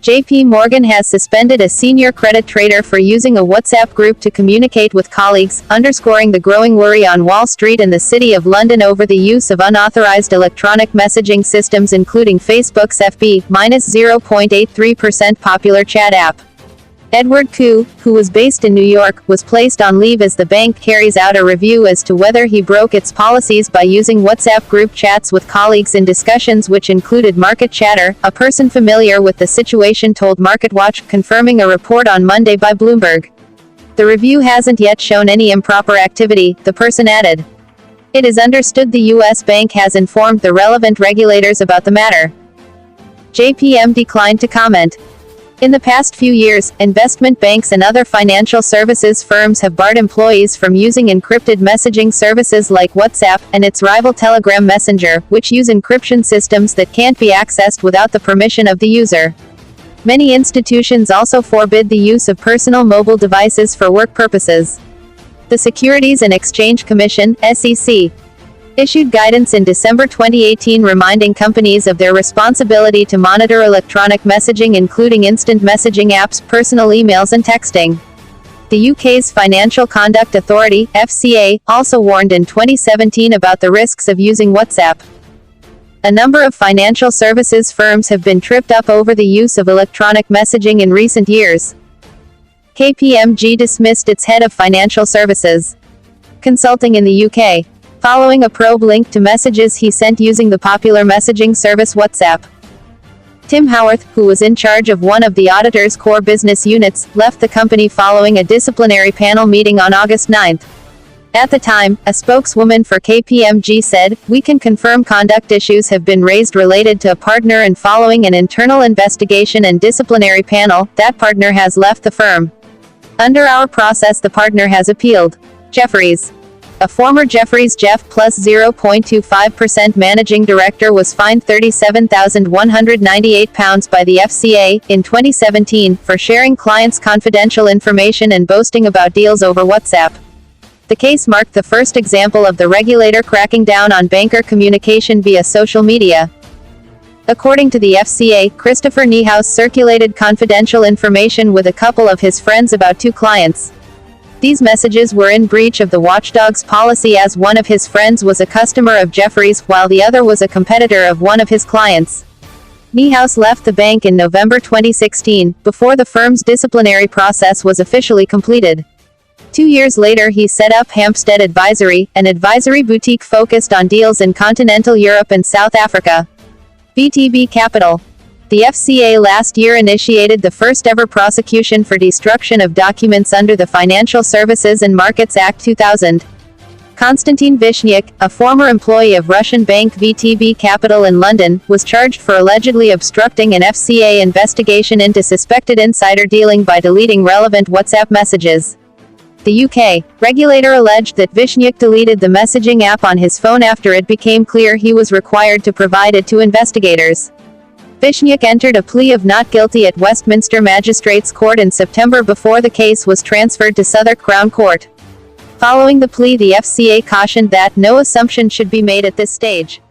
JP Morgan has suspended a senior credit trader for using a WhatsApp group to communicate with colleagues, underscoring the growing worry on Wall Street and the City of London over the use of unauthorized electronic messaging systems including Facebook's FB-0.83% popular chat app. Edward Koo, who was based in New York, was placed on leave as the bank carries out a review as to whether he broke its policies by using WhatsApp group chats with colleagues in discussions which included market chatter, a person familiar with the situation told MarketWatch, confirming a report on Monday by Bloomberg. The review hasn't yet shown any improper activity, the person added. It is understood the U.S. bank has informed the relevant regulators about the matter. JPM declined to comment. In the past few years, investment banks and other financial services firms have barred employees from using encrypted messaging services like WhatsApp and its rival Telegram Messenger, which use encryption systems that can't be accessed without the permission of the user. Many institutions also forbid the use of personal mobile devices for work purposes. The Securities and Exchange Commission, SEC, issued guidance in December 2018 reminding companies of their responsibility to monitor electronic messaging including instant messaging apps, personal emails and texting. The UK's Financial Conduct Authority, FCA, also warned in 2017 about the risks of using WhatsApp. A number of financial services firms have been tripped up over the use of electronic messaging in recent years. KPMG dismissed its head of financial services consulting in the UK, following a probe linked to messages he sent using the popular messaging service WhatsApp. Tim Howarth, who was in charge of one of the auditor's core business units, left the company following a disciplinary panel meeting on August 9. At the time, a spokeswoman for KPMG said, "We can confirm conduct issues have been raised related to a partner and following an internal investigation and disciplinary panel, that partner has left the firm. Under our process the partner has appealed." Jefferies. A former Jefferies Jeff plus 0.25% managing director was fined £37,198 by the FCA, in 2017, for sharing clients' confidential information and boasting about deals over WhatsApp. The case marked the first example of the regulator cracking down on banker communication via social media. According to the FCA, Christopher Niehaus circulated confidential information with a couple of his friends about two clients. These messages were in breach of the watchdog's policy as one of his friends was a customer of Jefferies while the other was a competitor of one of his clients. Niehaus left the bank in November 2016, before the firm's disciplinary process was officially completed. 2 years later he set up Hampstead Advisory, an advisory boutique focused on deals in continental Europe and South Africa. VTB Capital. The FCA last year initiated the first-ever prosecution for destruction of documents under the Financial Services and Markets Act 2000. Konstantin Vishnyuk, a former employee of Russian bank VTB Capital in London, was charged for allegedly obstructing an FCA investigation into suspected insider dealing by deleting relevant WhatsApp messages. The UK regulator alleged that Vishnyuk deleted the messaging app on his phone after it became clear he was required to provide it to investigators. Vishnyuk entered a plea of not guilty at Westminster Magistrates Court in September before the case was transferred to Southwark Crown Court. Following the plea, the FCA cautioned that no assumption should be made at this stage.